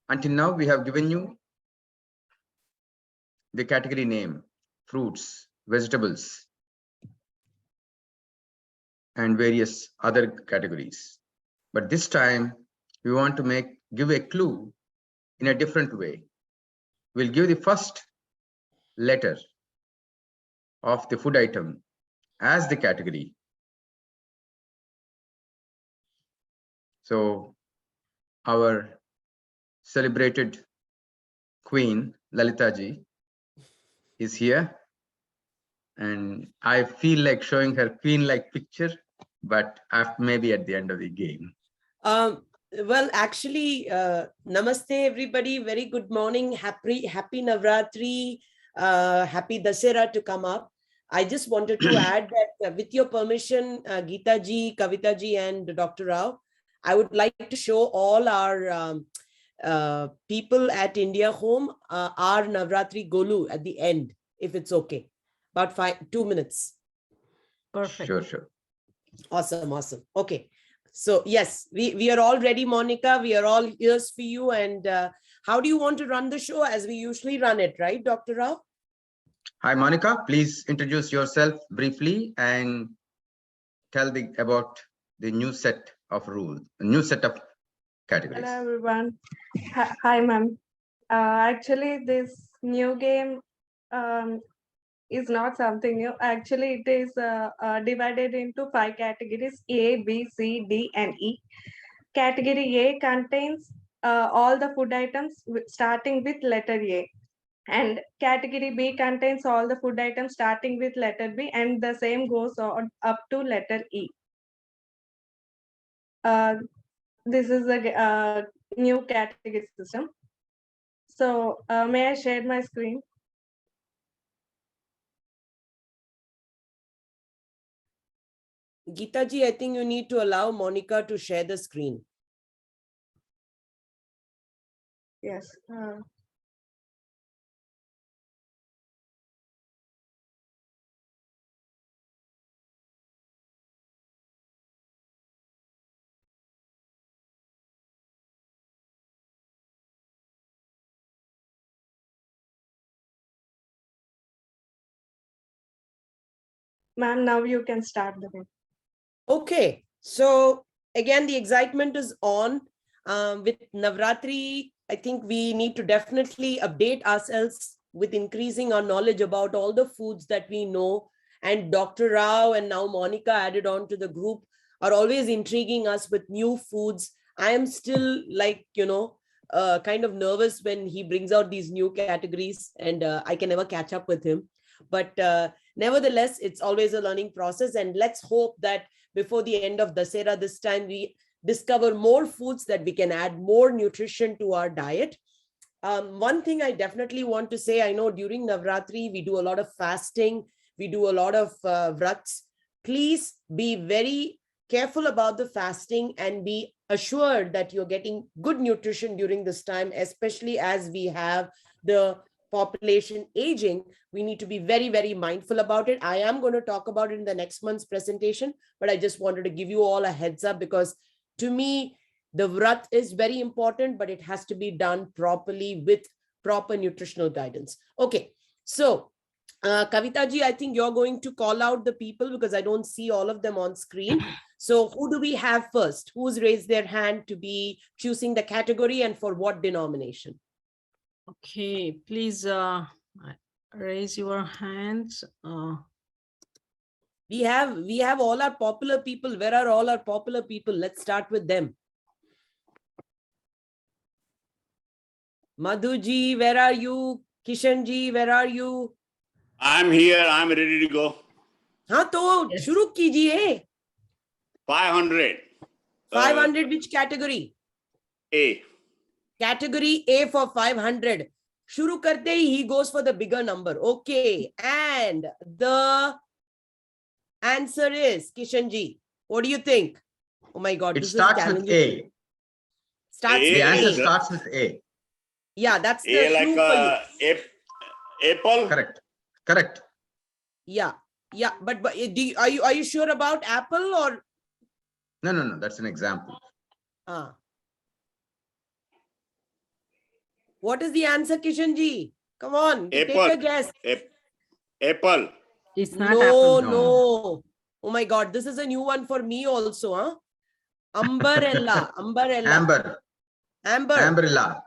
Until now, we have given you the category name, fruits, vegetables, and various other categories. But this time, we want to give a clue in a different way. We'll give the first letter of the food item as the category. So our celebrated queen, Lalita ji, is here. And I feel like showing her queen-like picture, but maybe at the end of the game. Well, actually, namaste, everybody. Very good morning. Happy Navratri. Happy Dasera to come up. I just wanted to add that with your permission, Geeta ji, Kavita ji, and Dr. Rao, I would like to show all our people at India Home our Navratri Golu at the end, if it's okay. About 2 minutes. Perfect. Sure. Awesome. Okay. So yes, we are all ready, Monica. We are all ears for you. And how do you want to run the show as we usually run it, right, Dr. Rao? Hi, Monica. Please introduce yourself briefly and tell about the new set of rules, new set of categories. Hello, everyone. Hi, ma'am. Actually, this new game is not something new. Actually, it is divided into 5 categories: A, B, C, D, and E. Category A contains all the food items starting with letter A. And category B contains all the food items starting with letter B, and the same goes on up to letter E. This is a new category system. So may I share my screen? Geeta ji, I think you need to allow Monica to share the screen. Yes. Ma'am, now you can start the game. Okay, so again, the excitement is on. With Navratri, I think we need to definitely update ourselves with increasing our knowledge about all the foods that we know. And Dr. Rao and now Monica added on to the group are always intriguing us with new foods. I am still kind of nervous when he brings out these new categories, and I can never catch up with him. But nevertheless, it's always a learning process. And let's hope that before the end of Dasera this time, we discover more foods that we can add more nutrition to our diet. One thing I definitely want to say, I know during Navratri, we do a lot of fasting. We do a lot of vrats. Please be very careful about the fasting and be assured that you're getting good nutrition during this time, especially as we have the population aging. We need to be very, very mindful about it. I am going to talk about it in the next month's presentation, but I just wanted to give you all a heads up, because to me, the vrat is very important, but it has to be done properly with proper nutritional guidance. Okay, so Kavita ji, I think you're going to call out the people because I don't see all of them on screen. So who do we have first? Who's raised their hand to be choosing the category and for what denomination? Okay, please raise your hands. We have all our popular people. Where are all our popular people? Let's start with them. Madhuji, where are you? Kishanji, where are you? I'm here. I'm ready to go. हाँ तो शुरू कीजिए. 500. 500 which category? A. Category A for 500. Shuru karte hi, he goes for the bigger number. Okay, and the answer is Kishanji. What do you think? Oh my God, it starts with A. The answer starts with A. Yeah, that's the A clue like for you. apple. Correct. Yeah, but are you sure about apple or? No. That's an example. What is the answer, Kishanji? Come on, take a Apple. guess. Apple. It's not No, apple. no. Oh my God, this is a new one for me also, huh? Umbrella, umbrella. Amber. Amber. Umbrella.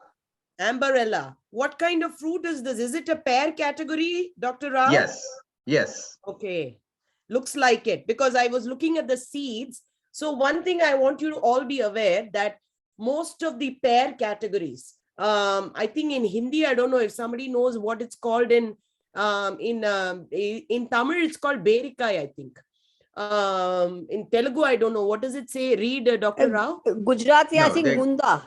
Amberella. What kind of fruit is this? Is it a pear category, Dr. Rao? Yes. Yes. Okay. Looks like it because I was looking at the seeds. So one thing I want you to all be aware that most of the pear categories, I think in Hindi, I don't know if somebody knows what it's called in Tamil, it's called berikai, I think. In Telugu, I don't know. What does it say? Read, Dr. Rao. Gujarati, I No, think they- Gunda.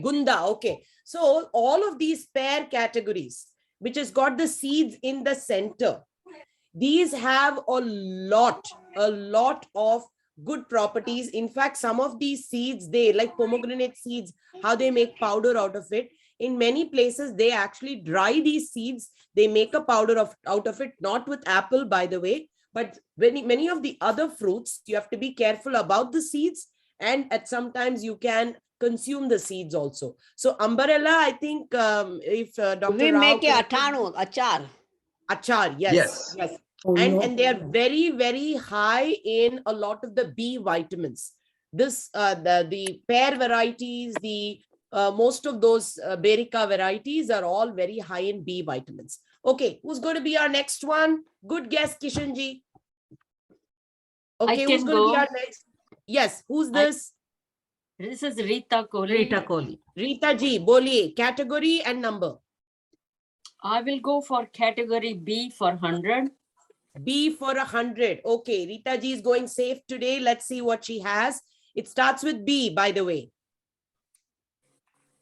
Gunda, okay. So all of these pear categories, which has got the seeds in the center, these have a lot of good properties. In fact, some of these seeds, they like pomegranate seeds, how they make powder out of it. In many places, they actually dry these seeds. They make a powder out of it, not with apple, by the way, but many of the other fruits, you have to be careful about the seeds. And at sometimes you can consume the seeds also. So umbrella, I think if Dr. We Rao make a can- atanu, achar. Achar, yes. And they are very, very high in a lot of the B vitamins. This the pear varieties, the most of those berica varieties are all very high in B vitamins. Okay, who's going to be our next one? Good guess, Kishanji. Okay, who's can going to be go. our next? Yes, who's this? This is Rita Kohli. Rita Kohli. Rita ji, boliye, category and number. I will go for category B for 100. B for 100. Okay, Rita ji is going safe today. Let's see what she has. It starts with B, by the way.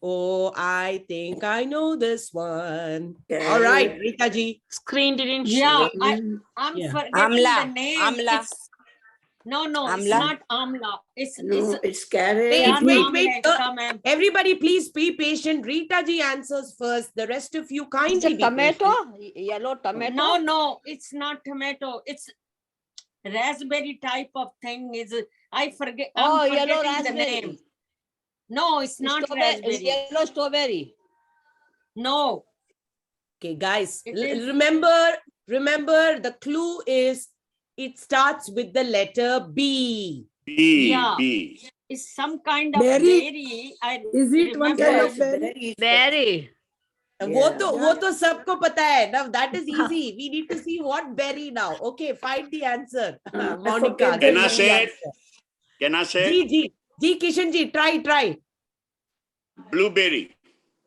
Oh, I think I know this one. All right, Rita ji. Screen didn't Yeah, show. I'm Yeah. forgetting Amla, the name. amla. It's, no, it's Amla. not amla. It's Wait, Yan wait, naam wait. hai iska main- Everybody, please be patient. Rita ji answers first. The rest of you It's kindly a be tomato, patient. yellow tomato. No, it's not tomato. It's raspberry type of thing. Is I forget. Oh, I'm yellow forgetting the name. raspberry. No, it's not raspberry. Yellow strawberry. No, Okay, guys, It is- remember the clue is it starts with the letter B. B. Yeah. B. it's some kind of Berry? berry. I Is it one remember. kind of berry? Berry. वो तो सबको पता है. Now that is easy. We need to see what berry now. Okay, find the answer. Monica. Can I say it? Can I say? Ji, Kishan ji, try. Blueberry.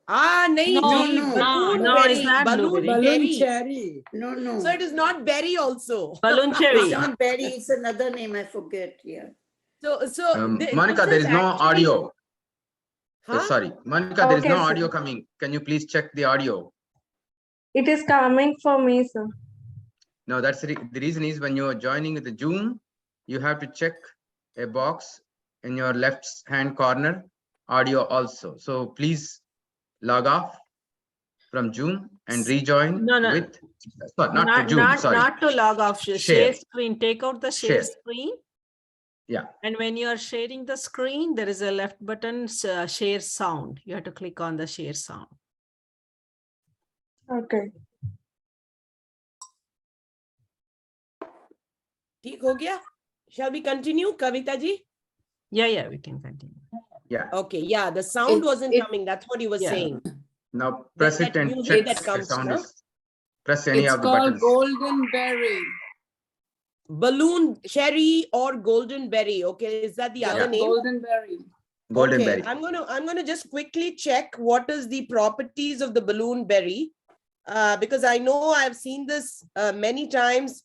नहीं No, ji. no, Balloon no, berry. it's not Balloon blueberry. Balloon berry. cherry. No. So it is not berry also. Balloon It's cherry. not berry. It's another name. I forget. Yeah. So Monica, this there is no actually- audio. Huh? Sorry, Monica, there is Okay, no sir. audio coming. Can you please check the audio? It is coming for me, sir. No, that's the reason is when you are joining the Zoom, you have to check a box in your left hand corner, audio also. So please log off from Zoom and rejoin No. with, sorry, not for Zoom, sorry. Not to log off. Share Share. screen. Take out the share Share. screen. Yeah. And when you are sharing the screen, there is a left button, share sound. You have to click on the share sound. Okay. ठीक हो गया? Shall we continue, Kavita ji? Yeah, we can continue. Yeah. Okay, yeah, the sound wasn't it- coming. That's what he was Yeah. saying. Now press That it and music check that the comes, sound no? is, press any It's of the called buttons. golden berry. Balloon cherry or golden berry. Okay, is that the other Yeah. name? Golden berry. Golden Okay, berry. I'm gonna just quickly check what is the properties of the balloon berry, because I know I've seen this many times.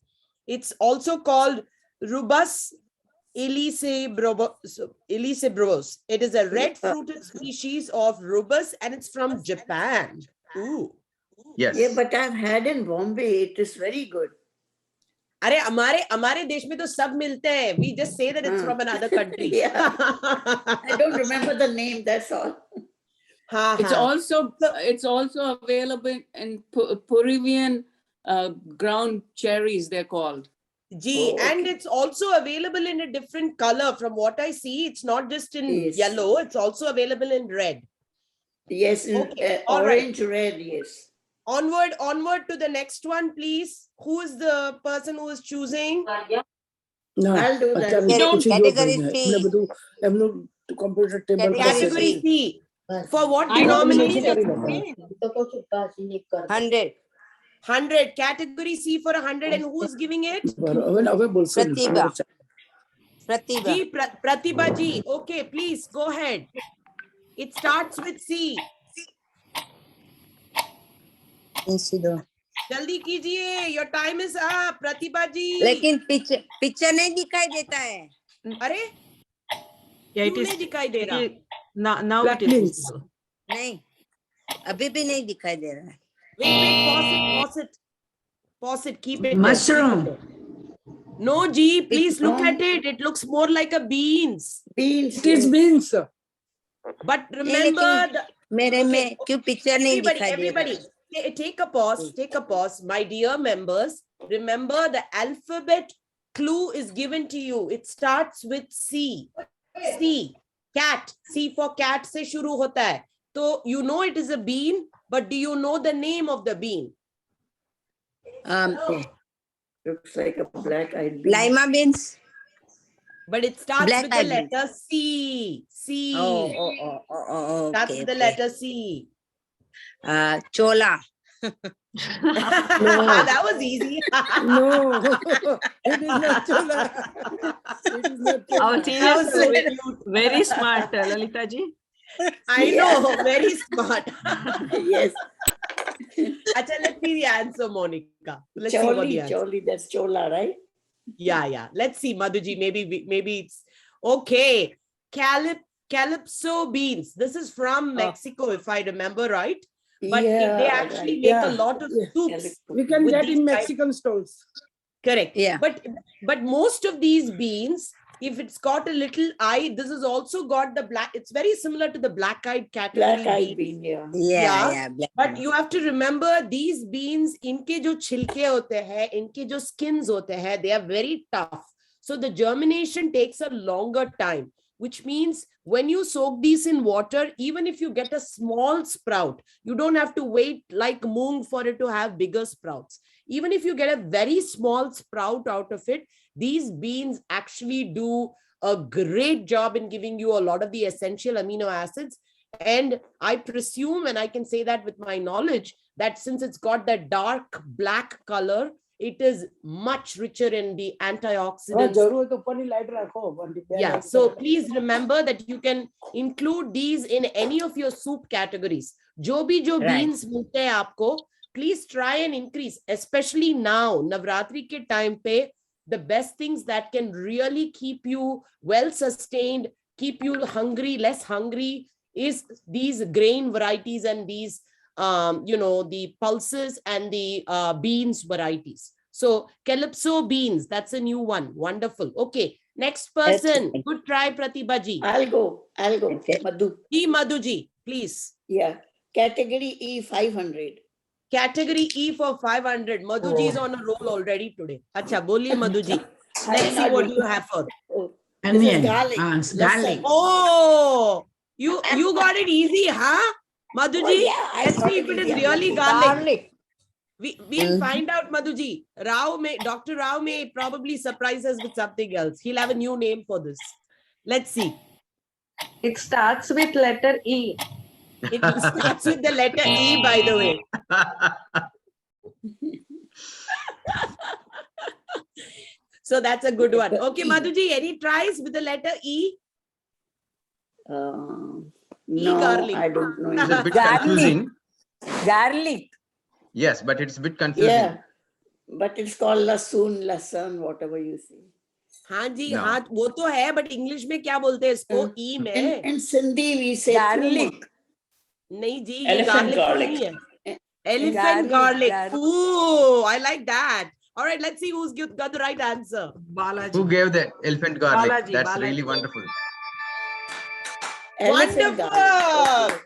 It's also called Rubus illicebros. It is a red fruited species of rubus, and it's from Japan. Ooh. Yes. Yeah, but I've had in Bombay. It is very good. अरे हमारे देश में तो सब मिलते हैं. We just say that it's from another country. Yeah. I don't remember the name. That's all. हाँ, It's हाँ. also available in Peruvian ground cherries. They're called. G, Oh, and okay. it's also available in a different color. From what I see, it's not just in Yes. yellow, it's also available in red. Yes, in, Okay, all right. orange, red, yes. Onward to the next one, please. Who is the person who is choosing? I'll do that. Category C. computer table Category C. C. For what I don't denomination? see the screen. 100. 100. Category C for 100. And who's giving it? Pratibha. Pratibha. Ji, Pratibha ji. Okay, please go ahead. It starts with C. जल्दी कीजिए, your time is up, प्रतिभा जी. लेकिन picture नहीं दिखाई देता है. अरे Yeah, it क्यों is. नहीं दिखाई दे रहा? Now it is visible. नहीं, अभी भी नहीं दिखाई दे रहा है. Wait, pause it, keep it. Mushroom. There. No, Ji, please look at it. It looks more like a beans. Beans. It is beans. But remember, मेरे में क्यों पिक्चर नहीं दिखाई दे रहा? everybody, take a pause. My dear members, remember the alphabet clue is given to you. It starts with C. C, cat. C for cat से शुरू होता है. So you know it is a bean, but do you know the name of the bean? Looks like a black-eyed bean. Lima beans. But it starts Black with the eyed letter C. C. Oh, Starts okay, with the okay. letter C. Chola. That was easy. No, it is not chola. It is not chola. Our That was seniors so are very smart, Lalita ji. I know, very smart. Yes. Acha, let's see the answer, Monica. Let's see what the answer. Choli, that's chola, right? Yeah. Let's see, Madhuji. Maybe it's okay. Calypso beans. This is from Mexico, if I remember right. But they actually make a lot of soups. We can with get these in type- Mexican stalls. Correct. Yeah. But most of these beans, if it's got a little eye, this has also got the black. It's very similar to the black-eyed category. Black-eyed beans. bean, Yeah. But you have to remember these beans, इनके जो छिलके होते हैं, इनके जो skins होते हैं, they are very tough. So the germination takes a longer time, which means when you soak these in water, even if you get a small sprout, you don't have to wait like moong for it to have bigger sprouts. Even if you get a very small sprout out of it, these beans actually do a great job in giving you a lot of the essential amino acids. And I presume, and I can say that with my knowledge, that since it's got that dark black color, it is much richer in the antioxidants. Yeah, so please remember that you can include these in any of your soup categories. Jo beans milte hai aapko, please try and increase, especially now, Navratri ke time pe, the best things that can really keep you well sustained, keep you hungry, less hungry, is these grain varieties and these the pulses and the beans varieties. So Calypso beans, that's a new one. Wonderful. Okay, next person. Good try, Pratibha ji. I'll go. Madhu. Madhu ji, please. Yeah. Category E 500. Category E for 500. Madhu ji is on a roll already today. Acha, boliye Madhu ji. Let's see what you have for. This is garlic. Garlic. Oh, you got it easy, huh? Madhu ji, let's see if it is really garlic. We'll find out, Madhu ji. Dr. Rao may probably surprise us with something else. He'll have a new name for this. Let's see. It starts with letter E. It starts with the letter E, by the way. So that's a good one. Okay, Madhu ji, any tries with the letter E? No, garlic. I don't know. It's a bit confusing. Garlic. Yes, but it's a bit confusing. Yeah, but it's called lasan, whatever you say. हाँ जी, No. हाँ वो तो है, but English में क्या बोलते हैं इसको? E में? In Sindhi we say Garlic. turmeric. नहीं जी, ये Elephant garlic नहीं है. Elephant garlic. Ooh, I like that. All right, let's see who's got the right answer. Balaji. Who gave the elephant garlic? Balaji, That's Balaji. really wonderful. Elephant Wonderful. garlic. Okay.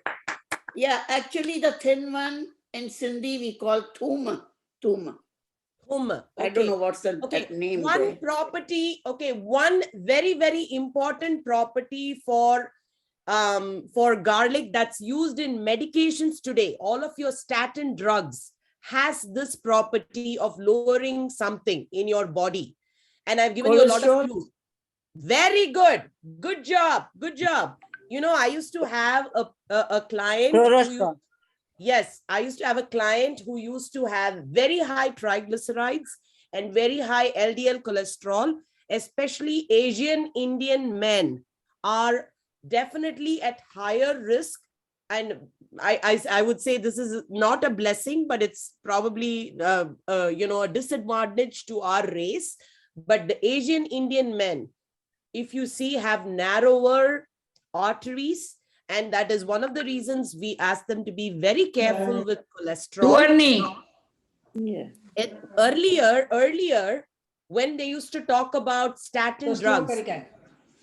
Yeah, actually the thin one in Sindhi we call thuma. I don't know what's that name. One there. property, one very, very important property for for garlic that's used in medications today, all of your statin drugs has this property of lowering something in your body. And I've given you a lot of Cholesterol? clues. Very good. Good job. Good job. You know, I used to have a client who yes, I used to have a client who used to have very high triglycerides and very high LDL cholesterol, especially Asian Indian men are definitely at higher risk. And I would say this is not a blessing, but it's probably, a disadvantage to our race. But the Asian Indian men, if you see, have narrower arteries. And that is one of the reasons we ask them to be very careful with cholesterol. Yeah. Earlier, when they used to talk about statin drugs,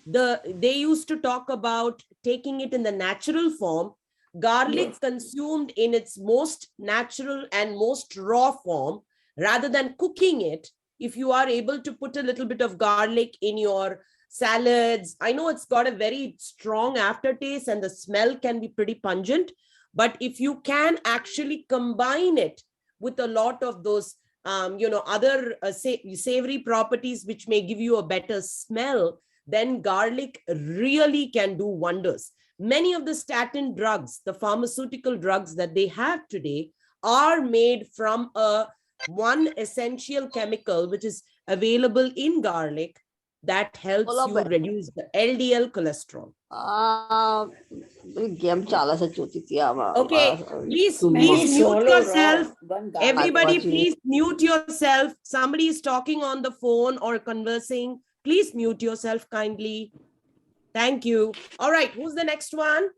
they used to talk about taking it in the natural form. Garlic consumed in its most natural and most raw form, rather than cooking it. If you are able to put a little bit of garlic in your salads, I know it's got a very strong aftertaste and the smell can be pretty pungent, but if you can actually combine it with a lot of those other savory properties which may give you a better smell, then garlic really can do wonders. Many of the statin drugs, the pharmaceutical drugs that they have today, are made from one essential chemical which is available in garlic that helps you reduce the LDL cholesterol. Okay, please mute yourself. Everybody, please mute yourself. Somebody is talking on the phone or conversing. Please mute yourself kindly. Thank you. All right, who's the next one?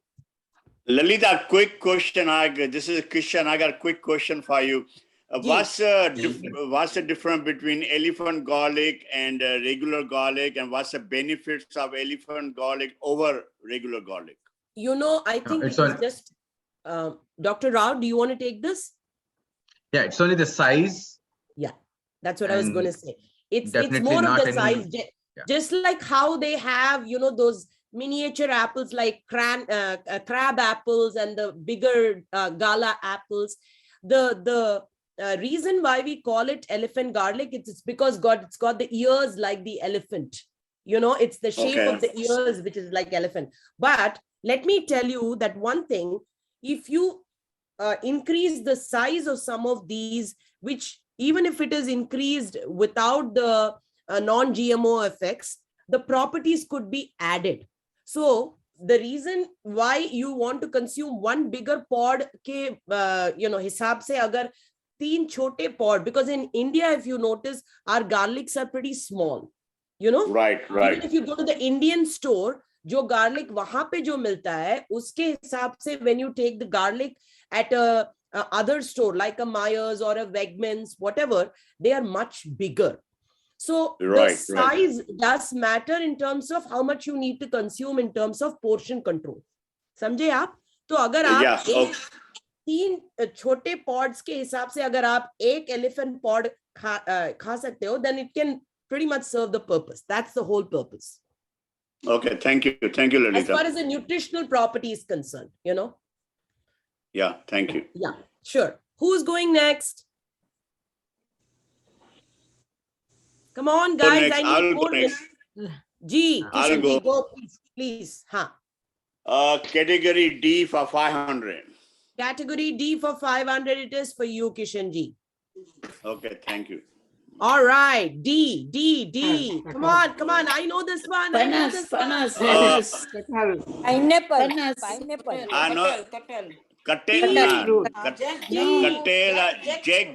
Lalita, quick question. This is Christian. I got a quick question for you. What's the difference between elephant garlic and regular garlic, and what's the benefits of elephant garlic over regular garlic? You know, I think it's it is just, Dr. Rao, do you want to take this? Yeah, it's only the size. Yeah, that's what I was going to say. It's definitely more of not the any- size, just like how they have, those miniature apples like crab apples and the bigger gala apples. The reason why we call it elephant garlic, it's because it's got the ears like the elephant. It's the shape of the ears which is like elephant. But let me tell you that one thing, if you increase the size of some of these, which even if it is increased without the non-GMO effects, the properties could be added. So the reason why you want to consume one bigger pod ke hisab se agar 3 chote pod, because in India, if you notice, our garlics are pretty small, Right. Even if you go to the Indian store, jo garlic wahan pe jo milta hai, uske hisab se when you take the garlic at a other store like a Myers or a Wegmans, whatever, they are much bigger. So the size does matter in terms of how much you need to consume in terms of portion control. समझे आप? तो अगर आप 3 छोटे pods के हिसाब से अगर आप एक elephant pod खा सकते हो, then it can pretty much serve the purpose. That's the whole purpose. Okay, thank you, Lalita. As far as the nutritional property is concerned, Yeah, thank you. Yeah, sure. Who's going next? Come on, guys. I need more. Kishan ji, go, please. Category D for 500. Category D for 500. It is for you, Kishan ji. Okay, thank you. All right, D. Come on. I know this one. Panas.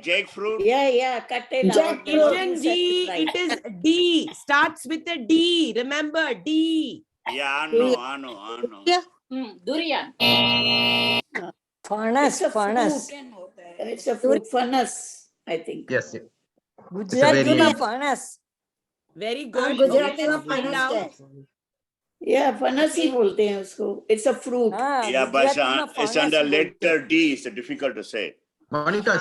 Jackfruit. Yeah, Kishan ji, it is D. Starts with a D. Remember, D. Yeah, I know. Durian. Furnace. It's a fruit, furnace, I think. Yes. Gujarati में furnace. Very good. Gujarati में फणस Yeah, फणस ही बोलते हैं उसको. It's a fruit. Yeah, but it's under letter D. It's difficult to say. Monica,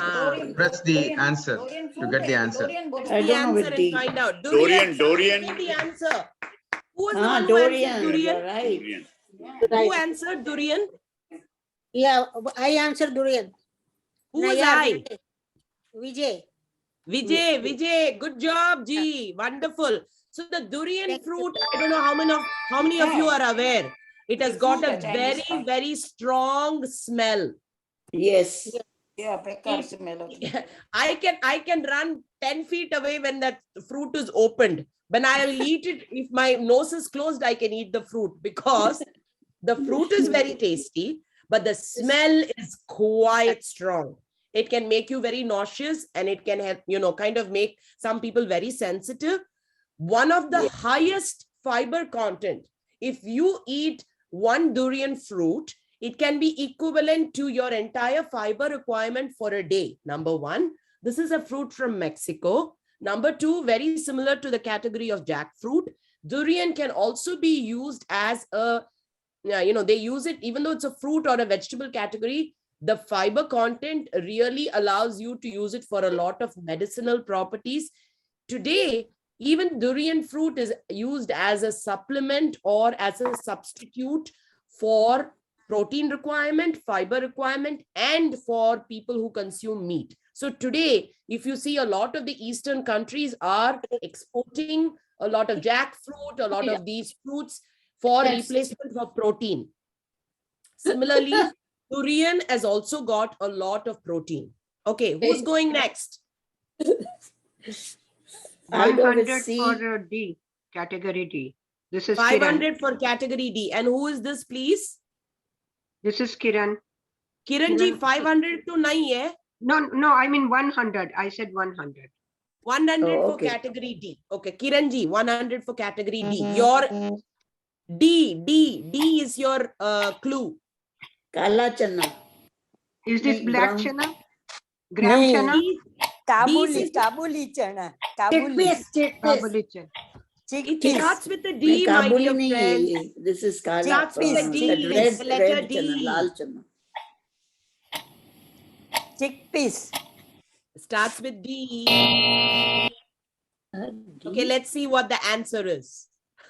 press the answer to get the answer. I don't know with D. Find out. Dorian. Get the answer. Who was the one who answered Dorian. durian? You're right. Durian. Who answered durian? Yeah, I answered durian. Who was Naya, I? Vijay. Vijay, good job, G. Wonderful. So the durian fruit, I don't know how many of you are aware. It has got a very, very strong smell. Yes. Yeah, becker smell. I can run 10 feet away when that fruit is opened. When I will eat it, if my nose is closed, I can eat the fruit because the fruit is very tasty, but the smell is quite strong. It can make you very nauseous and it can help, kind of make some people very sensitive. One of the highest fiber content, if you eat one durian fruit, it can be equivalent to your entire fiber requirement for a day. Number one, this is a fruit from Mexico. Number two, very similar to the category of jackfruit. Durian can also be used as a, they use it, even though it's a fruit or a vegetable category, the fiber content really allows you to use it for a lot of medicinal properties. Today, even durian fruit is used as a supplement or as a substitute for protein requirement, fiber requirement, and for people who consume meat. So today, if you see, a lot of the Eastern countries are exporting a lot of jackfruit, a lot of these fruits for replacement for protein. Similarly, durian has also got a lot of protein. Okay, who's going next? 100 for D, category D. This is 500 Kiran. for category D. And who is this, please? This is Kiran. Kiran ji, 500 to nahi hai. No, I mean 100. I said 100. 100 for category D. Okay, Kiran ji, 100 for category D. Your D is your clue. Kala chana. Is this black brown. chana? Gram chana? Kabuli chana. Kabuli. Kabuli chana. It starts with a D, my dear friend. This is kala. Starts with a D, Red, the letter red D. chana, lal chana. Chickpeas. Starts with D. Okay, let's see what the answer is.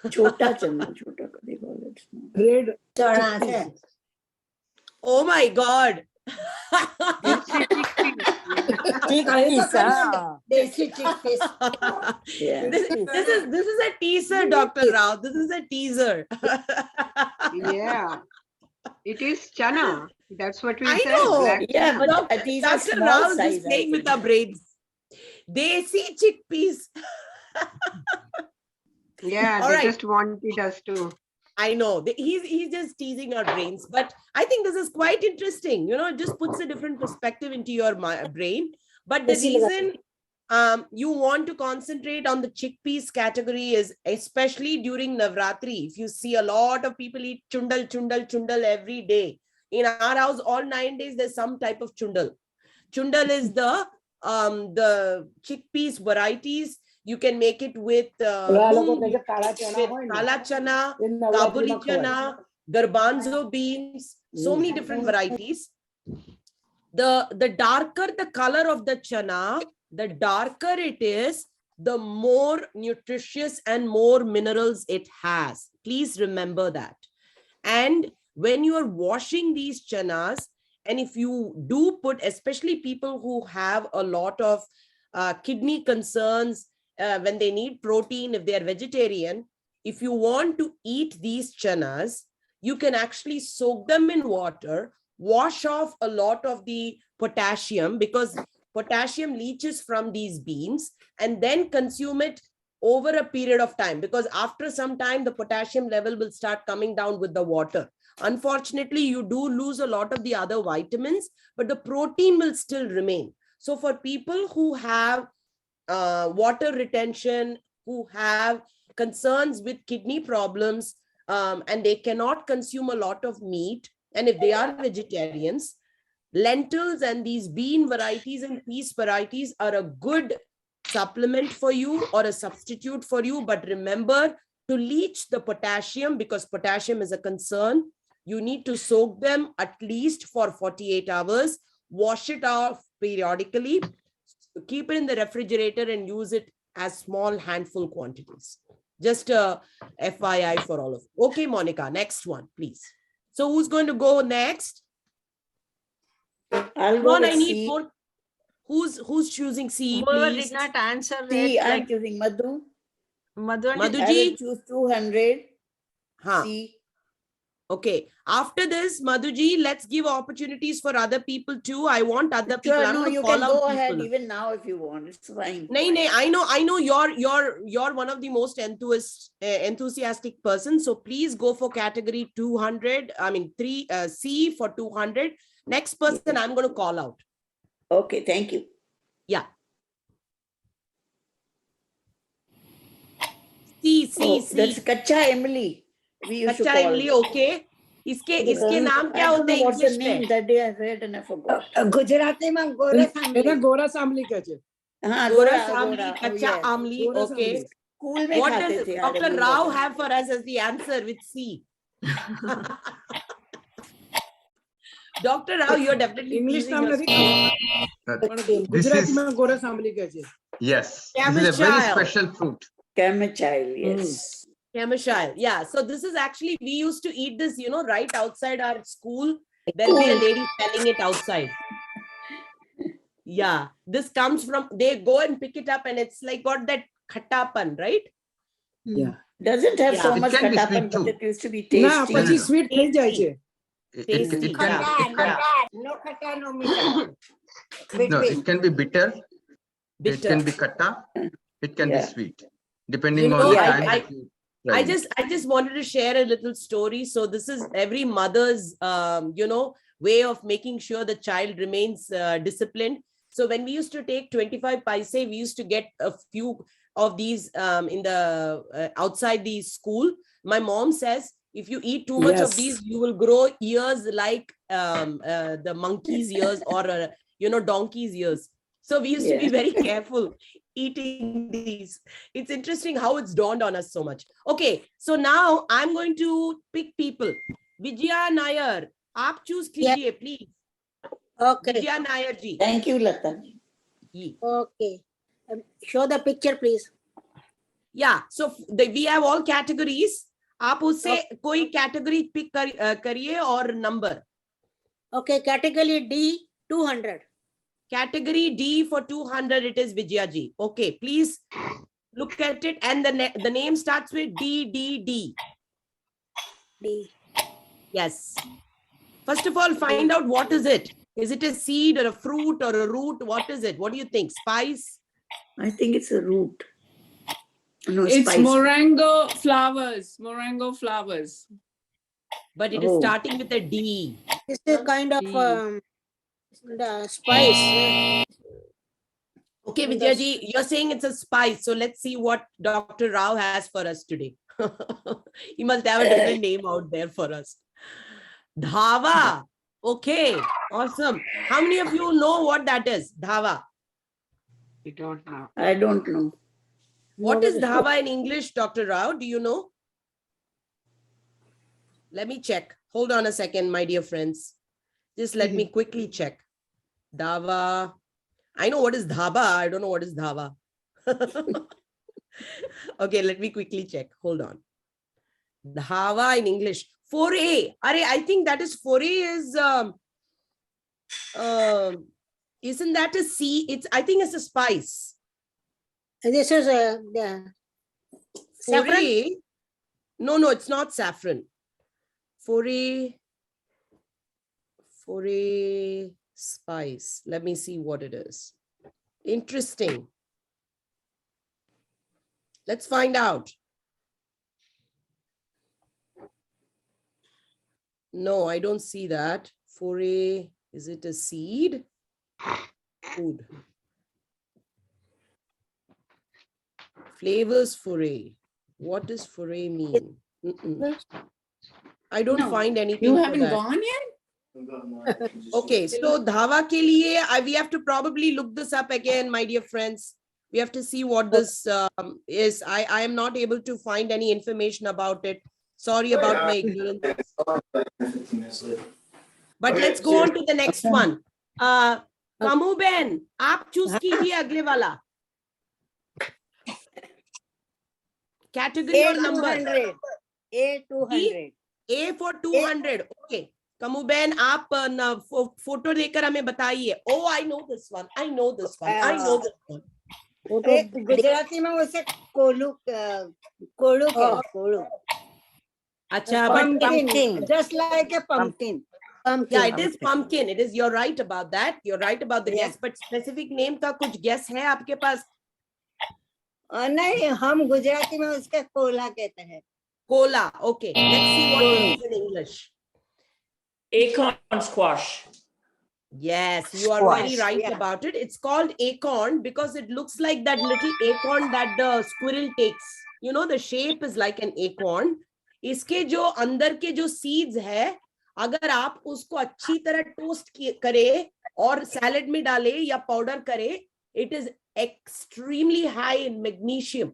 Chota chana, chota they call it. Red Chana. Oh my God. Chickpeas. Desi chickpeas. Yeah. This is a teaser, Dr. Rao. This is a teaser. Yeah. It is chana. That's what we I said. know. Black Yeah, chana. but these are Dr. small Rao is size. just playing with our brains. Desi chickpeas. Yeah, All they right. just wanted us to. I know. He's just teasing our brains. But I think this is quite interesting. It just puts a different perspective into your brain. But the reason you want to concentrate on the chickpeas category is especially during Navratri. If you see a lot of people eat chundal every day. In our house, all 9 days, there's some type of chundal. Chundal is the chickpeas varieties. You can make it with kala chana, kabuli chana, garbanzo beans, so many different varieties. The darker the color of the chana, the darker it is, the more nutritious and more minerals it has. Please remember that. And when you are washing these chanas, and if you do put, especially people who have a lot of kidney concerns, when they need protein, if they are vegetarian, if you want to eat these chanas, you can actually soak them in water, wash off a lot of the potassium, because potassium leaches from these beans, and then consume it over a period of time, because after some time the potassium level will start coming down with the water. Unfortunately, you do lose a lot of the other vitamins, but the protein will still remain. So for people who have water retention, who have concerns with kidney problems, and they cannot consume a lot of meat, and if they are vegetarians, lentils and these bean varieties and peas varieties are a good supplement for you or a substitute for you. But remember to leach the potassium, because potassium is a concern. You need to soak them at least for 48 hours, wash it off periodically, keep it in the refrigerator and use it as small handful quantities. Just a FYI for all of you. Okay, Monica, next one, please. So who's going to go next? I'll Come go on, with I need C. more. Who's choosing C, Whoever please? did not answer C, it, I'm like choosing Madhu. Madhu and I will Madhuji? choose 200. Huh. C. Okay. After this, Madhuji, let's give opportunities for other people too. I want other people. Sure, I'm no, going to you call can out go ahead people. even now if you want. It's fine. Nay, I know you're one of the most enthusiastic persons. So please go for category 200. I mean, C for 200. Next person I'm going to call out. Okay, thank you. Yeah. C. That's Kacha Emily. We used to Kacha call. Emily, okay. इसके नाम क्या होते हैं What's the English name? में? That day I read and I forgot. Gujarati માં ગોરસ આંબલી. એને ગોરા સાંભળી કહે છે. हाँ, Goras Gora, Amli, Gora. Oh, Kacha yes. Amli, Goras okay. Amli. School में What खाते does थे, I Dr. remember Rao that. have for us as the answer with C? Dr. Rao, you're definitely English teasing નામ us. નથી ખબર. પણ This is, ગુજરાતીમાં ગોરા સાંભળી કહે છે. yes, this is a very Chamomile. special fruit. Chamomile, yes. Chamomile. Yeah. So this is actually, we used to eat this, right outside our school. There'll be a lady selling it outside. Yeah. This comes from, they go and pick it up and it's like got that khattapan, right? Yeah. Doesn't have so Yeah. It much can be katapan, sweet but too. it used to be ના tasty. પછી sweet થઈ જાય છે. Tasty. Yeah. No ખટા no મીઠા. No, it can be bitter. It Bitter. can be katta. It can be Yeah. sweet, depending You on know, the I- time. I- that you try it. I just wanted to share a little story. So this is every mother's, way of making sure the child remains disciplined. So when we used to take 25 paise, we used to get a few of these in the outside the school. My mom says, if you eat too much of Yes. these, you will grow ears like the monkey's ears or, donkey's ears. So we used to be Yeah. very careful eating these. It's interesting how it's dawned on us so much. Okay, so now I'm going to pick people. Vijaya Nair, aap choose kijiye, please. Okay. Vijaya Nair ji. Thank you, Lata. Ye. Okay. Show the picture, please. Yeah, so we have all categories. आप उससे कोई category pick करिए और number. Okay, category D, 200. Category D for 200, it is Vijaya ji. Okay, please look at it. And the name starts with D. D. Yes. First of all, find out what is it. Is it a seed or a fruit or a root? What is it? What do you think? Spice? I think it's a root. No, It's spice. moringa flowers. But it is Oh. starting with a D. This is kind of D. the spice. Okay, Vijaya ji, you're saying it's a spice. So let's see what Dr. Rao has for us today. He must have a different name out there for us. Dhava. Okay, awesome. How many of you know what that is? Dhava. I don't know. I don't know. What is dhava in English, Dr. Rao? Do you know? Let me check. Hold on a second, my dear friends. Just let me quickly check. Dhava. I know what is dhaba. I don't know what is dhava. Okay, let me quickly check. Hold on. Dhava in English. Foray. I think that is foray is isn't that a seed? I think it's a spice. This is saffron. Foray. No, it's not saffron. Foray spice. Let me see what it is. Interesting. Let's find out. No, I don't see that. Foray, is it a seed? Food. Flavors foray. What does foray mean? I don't find anything. You for haven't that. gone yet? Okay, so dhava ke liye, we have to probably look this up again, my dear friends. We have to see what this is. I am not able to find any information about it. Sorry about my ignorance. But let's go on to the next one. Kamu Ben, aap choose kijiye agle wala. category or number? A200. A200. A for 200. Okay. Kamuben, आप photo देकर हमें बताइए. Oh, I know this one. I know this one. I know this one. Gujarati में उसे कोलू कोलू कहते कोलू. अच्छा, but Pumpkin. Just like a pumpkin. yeah, it is pumpkin. It is. You're right about that. You're right about the guess. But specific name का कुछ guess है आपके पास? नहीं, हम गुजराती में उसके कोला कहते हैं. Cola. Okay. Let's see what it is in English. Acorn squash. Yes, you are very right about it. It's called acorn because it looks like that little acorn that the squirrel takes. You know, the shape is like an acorn. इसके जो अंदर के जो seeds है, अगर आप उसको अच्छी तरह टोस्ट करे और सैलेड में डाले या पाउडर करे, it is extremely high in magnesium.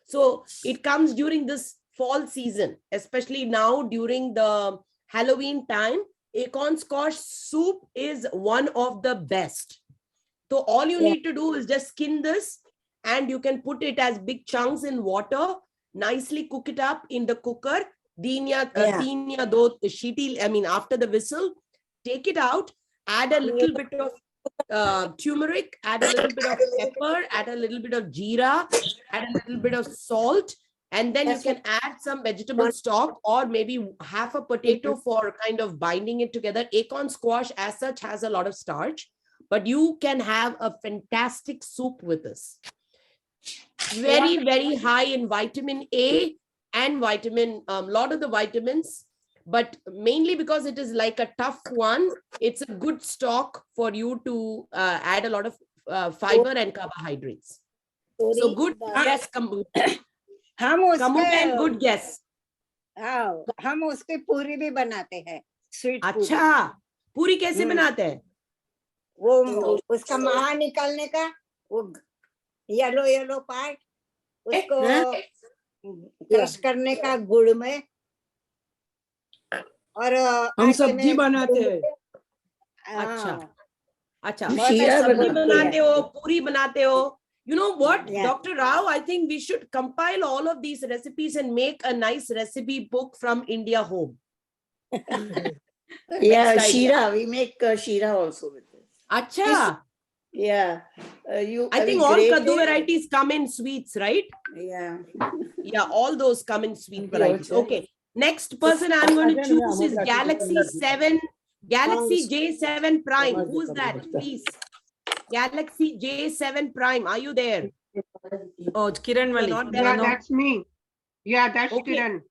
So it comes during this fall season, especially now during the Halloween time. Acorn squash soup is one of the best. So all you need to do is just skin this, and you can put it as big chunks in water, nicely cook it up in the cooker. After the whistle, take it out, add a little bit of turmeric, add a little bit of pepper, add a little bit of jeera, add a little bit of salt, and then you can add some vegetable stock or maybe half a potato for kind of binding it together. Acorn squash as such has a lot of starch, but you can have a fantastic soup with this. Very, very high in vitamin A and vitamin, lot of the vitamins, but mainly because it is like a tough one, it's a good stock for you to add a lot of fiber and carbohydrates. So good guess, Kambu. And good guess. हाँ, हम उसकी पूरी भी बनाते हैं. Sweet अच्छा, पूरी कैसे बनाते हैं? वो उसका महा निकालने का, वो येलो पार्ट, उसको क्रश करने का गुड़ में, और हम सब्जी बनाते हैं. अच्छा, सब्जी बनाते हो, पूरी बनाते हो. You know what, Dr. Rao, I think we should compile all of these recipes and make a nice recipe book from India home. Sheera. We make sheera also with this. Acha. Yeah. I think all kaddu varieties come in sweets, right? Yeah. Yeah, all those come in sweet varieties. Okay. Next person I'm going to choose is Galaxy J7 Prime. Who's that? Please. Galaxy J7 Prime. Are you there? Oh, Kiran Wali. Yeah, that's me. Yeah, that's Kiran.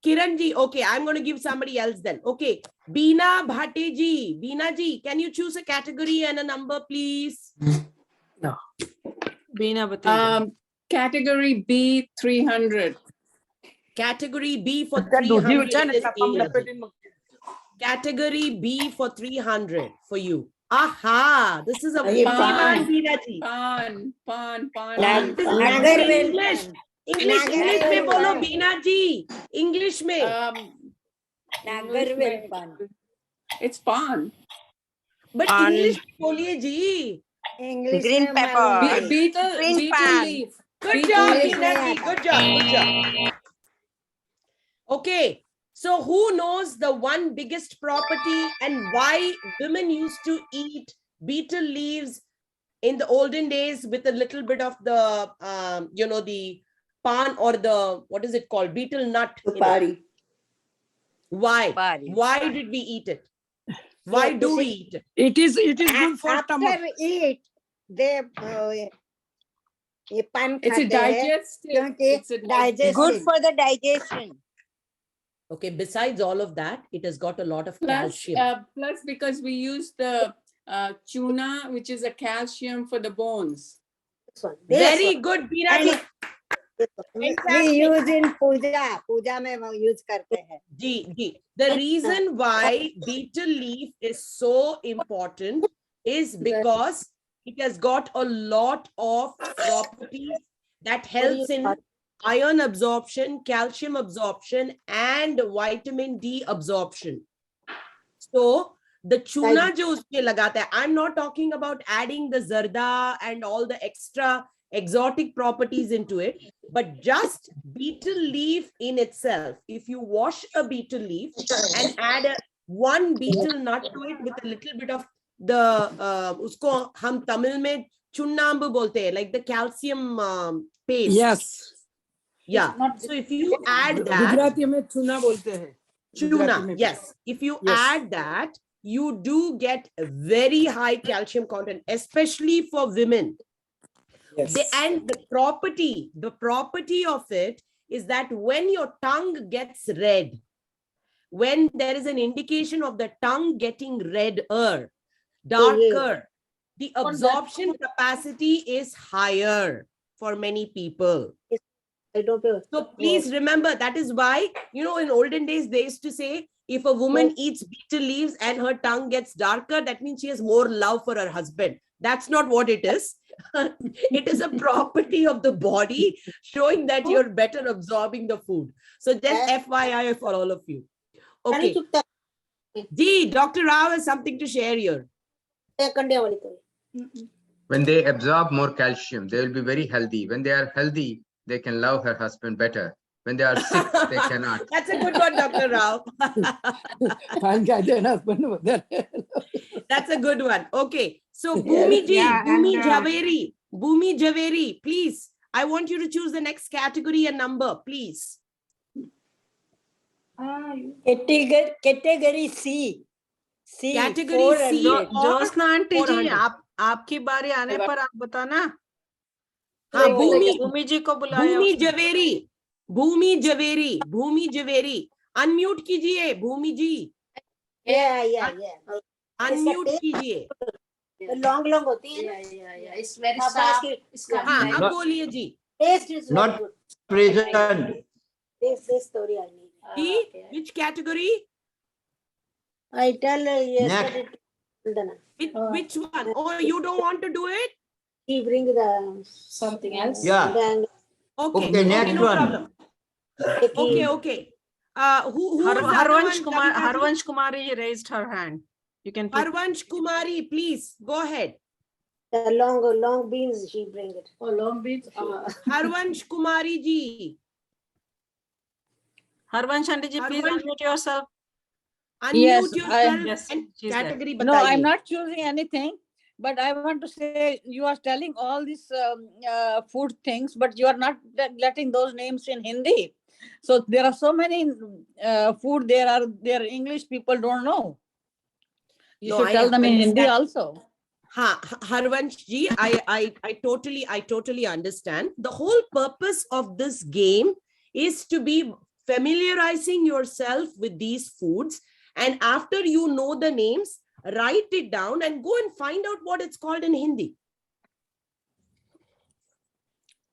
Kiran ji, okay, I'm going to give somebody else then. Okay, Beena Bhate ji. Beena ji, can you choose a category and a number, please? No. Beena Bhate. Category B 300. Category B for 300. Category B for 300 for you. Aha, this is a pan, Beena ji. Pan. English में बोलो बीना जी. English में. नागरवेल पान. It's pan. But English बोलिए जी. English Green pepper. Beetle leaf. Good job, Beena ji. Good job. Okay, so who knows the one biggest property and why women used to eat beetle leaves in the olden days with a little bit of the, the pan or the, what is it called? Beetle nut. Foodpardy. Why? Why did we eat it? Why do we eat it? It is good for stomach. After eat, they pan It's a digestive. good for the digestion. Okay, besides all of that, it has got a lot of calcium. Plus because we use the tuna, which is a calcium for the bones. Very good, Beena ji. We use in puja में हम use करते हैं. जी. The reason why beetle leaf is so important is because it has got a lot of properties that helps in iron absorption, calcium absorption, and vitamin D absorption. So the tuna jo uske lagata hai, I'm not talking about adding the zarda and all the extra exotic properties into it. But just betel leaf in itself, if you wash a betel leaf and add one betel nut to it with a little bit of the usko hum Tamil mein chunnambu bolte hai, like the calcium paste. Yes. Yeah. So if you add that, Gujarati में चूना बोलते हैं. tuna, yes. If you add that, you do get a very high calcium content, especially for women. Yes. And the property of it is that when your tongue gets red, when there is an indication of the tongue getting redder, darker, the absorption capacity is higher for many people. So please remember, that is why, you know, in olden days, they used to say, if a woman eats betel leaves and her tongue gets darker, that means she has more love for her husband. That's not what it is. It is a property of the body showing that you're better absorbing the food. So just FYI for all of you. Okay. Ji, Dr. Rao has something to share here. When they absorb more calcium, they will be very healthy. When they are healthy, they can love her husband better. When they are sick, they cannot. That's a good one, Dr. Rao. That's a good one. Okay. So Bhumi ji, Bhumi Javeri, please. I want you to choose the next category and number, please. Category C. Category C. Josna aunty जी, आपकी बारी आने पर आप बताना. हाँ, भूमि जी को बुलाया. भूमि Javeri. Unmute कीजिए, भूमि जी. Yeah. Unmute कीजिए. Long होती है. Yeah. It's very soft. हाँ, अब बोलिए जी. Taste is not present. This story I need. Which category? I tell yesterday. Which one? Oh, you don't want to do it? He bring the something else. Yeah. Okay, next no one. problem. Okay. Who Harvansh Kumari raised her hand. You can pick. Harvansh Kumari, please go ahead. The long beans she bring it. Oh, long beans. Harvansh Kumari ji. Harvansh aunty ji, please unmute yourself. Unmute yourself. Yes, and she's category No, bataiye. I'm not choosing anything, but I want to say you are telling all these food things, but you are not letting those names in Hindi. So there are so many food there English people don't know. You should tell them in Hindi also. Harvansh ji, I totally understand. The whole purpose of this game is to be familiarizing yourself with these foods, and after you know the names, write it down and go and find out what it's called in Hindi.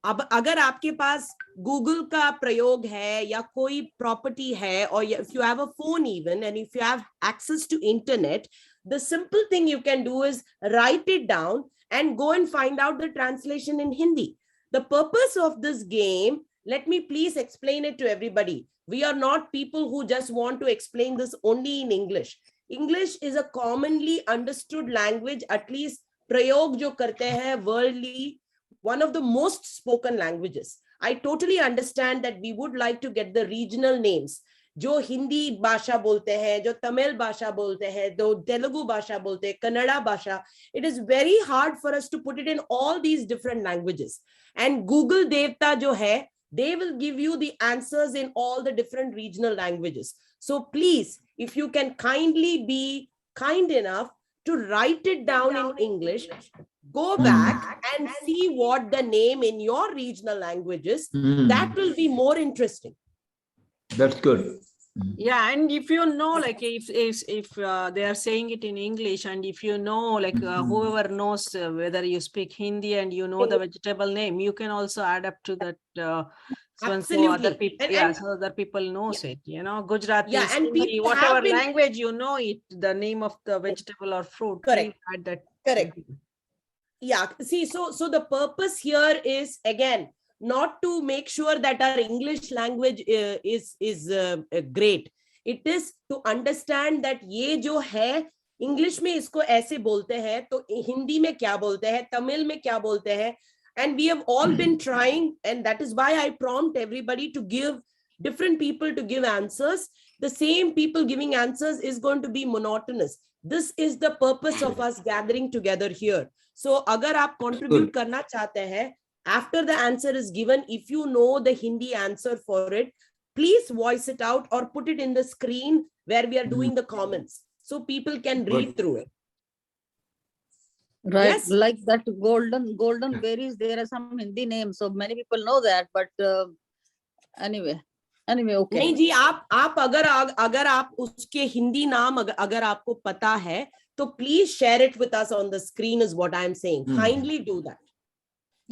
अब अगर आपके पास Google का प्रयोग है या कोई property है, or if you have a phone even, and if you have access to internet, the simple thing you can do is write it down and go and find out the translation in Hindi. The purpose of this game, let me please explain it to everybody. We are not people who just want to explain this only in English. English is a commonly understood language, at least prayog jo karte hain worldly, one of the most spoken languages. I totally understand that we would like to get the regional names. जो हिंदी भाषा बोलते हैं, जो तमिल भाषा बोलते हैं, जो तेलुगु भाषा बोलते हैं, कन्नड़ा भाषा. It is very hard for us to put it in all these different languages. And Google Devta जो है, they will give you the answers in all the different regional languages. So please, if you can kindly be kind enough to write it down in English, go back and see what the name in your regional language is. That will be more interesting. That's good. Yeah, and if you know, like if they are saying it in English, and if you know, like whoever knows whether you speak Hindi and you know the vegetable name, you can also add up to that. So other people, so other people knows it. You know, Gujarati, and Hindi, whatever language you know it, the name of the vegetable or fruit. Correct. Add that. Correct. Yeah. See, so the purpose here is again not to make sure that our English language is great. It is to understand that ये जो है English में इसको ऐसे बोलते हैं, तो हिंदी में क्या बोलते हैं, तमिल में क्या बोलते हैं. And we have all been trying, and that is why I prompt everybody to give different people to give answers. The same people giving answers is going to be monotonous. This is the purpose of us gathering together here. So agar aap contribute karna chahte hain, after the answer is given, if you know the Hindi answer for it, please voice it out or put it in the screen where we are doing the comments so people can read through it. Right, Yes? like that golden berries, there are some Hindi names, so many people know that, but anyway, okay. नहीं जी, आप अगर आप उसके हिंदी नाम अगर आपको पता है, तो please share it with us on the screen is what I'm saying. Kindly do that.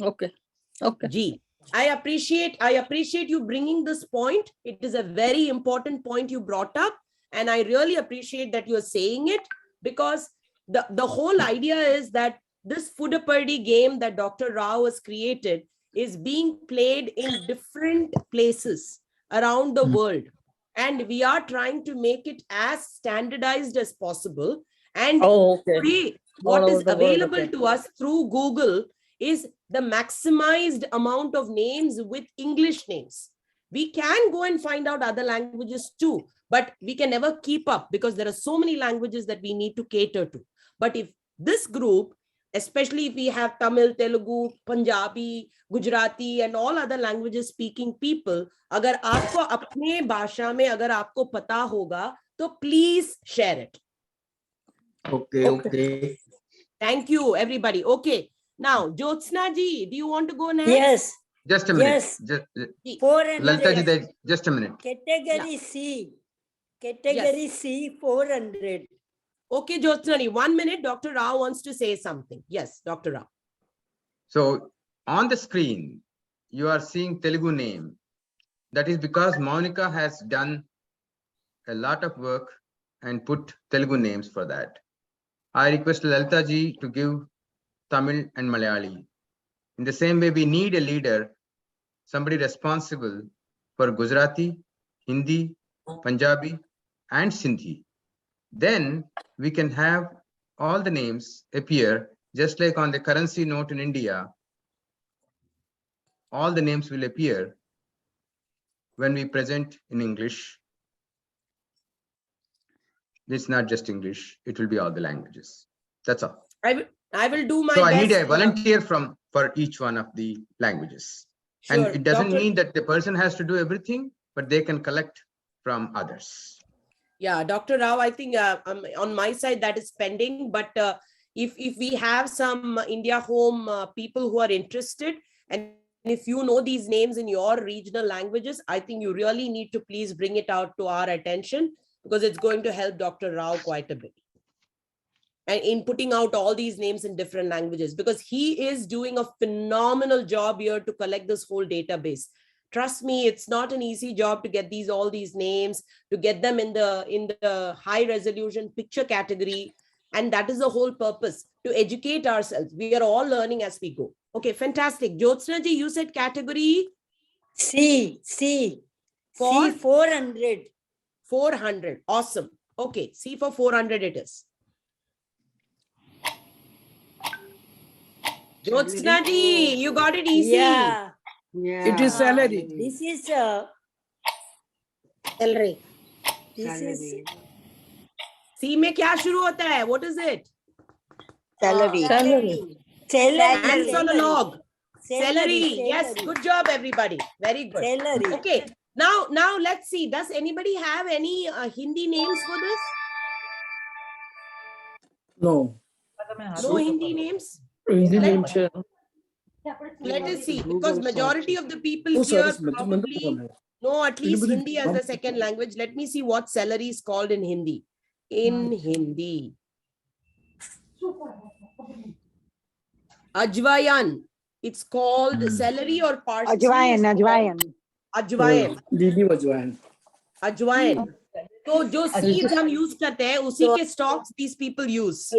Okay. Ji, I appreciate you bringing this point. It is a very important point you brought up, and I really appreciate that you're saying it, because the whole idea is that this Foodpardy game that Dr. Rao has created is being played in different places around the world, and we are trying to make it as standardized as possible. And today, what is available to us through Google is the maximized amount of names with English names. We can go and find out other languages too, but we can never keep up because there are so many languages that we need to cater to. But if this group, especially if we have Tamil, Telugu, Punjabi, Gujarati, and all other languages speaking people, agar aapko apne bhasha mein agar aapko pata hoga, to please share it. Okay. Thank you, everybody. Okay. Now, Jyotsna ji, do you want to go next? Yes. Just a minute. Yes. Just, 400. Lalita ji, just a minute. Category C. Category C 400. Okay, Jyotsna ji, 1 minute. Dr. Rao wants to say something. Yes, Dr. Rao. So on the screen, you are seeing Telugu name. That is because Monica has done a lot of work and put Telugu names for that. I request Lalita ji to give Tamil and Malayali. In the same way, we need a leader, somebody responsible for Gujarati, Hindi, Punjabi, and Sindhi. Then we can have all the names appear just like on the currency note in India. All the names will appear when we present in English. It's not just English, it will be all the languages. That's all. I will do my so best. I need a volunteer for each one of the languages. Sure. And it doesn't mean that the person has to do everything, but they can collect from others. Yeah, Dr. Rao, I think on my side that is pending, but if we have some India Home people who are interested, and if you know these names in your regional languages, I think you really need to please bring it out to our attention, because it's going to help Dr. Rao quite a bit. And in putting out all these names in different languages, because he is doing a phenomenal job here to collect this whole database. Trust me, it's not an easy job to get all these names, to get them in the high resolution picture category. And that is the whole purpose, to educate ourselves. We are all learning as we go. Okay, fantastic. Jyotsna ji, you said category C. For C 400. 400. Awesome. Okay, C for 400 it is. Jyotsna ji, you got it easy. Yeah. It is salary. This is Salary. this is C में क्या शुरू होता है? What is it? salary. Hands on a log. Celery. Celery. Yes, good job, everybody. Very good. Celery. Okay, now let's see. Does anybody have any Hindi names for this? No. No Hindi names? Hindi name Let us see, because majority of the people here probably know at least Hindi as a second language. Let me see what celery is called in Hindi. In Hindi. Ajwayan. It's called celery or parsley. Ajwayan. Didi Ajwayan. Ajwayan. So जो seeds हम use करते हैं, उसी के stalks these people use.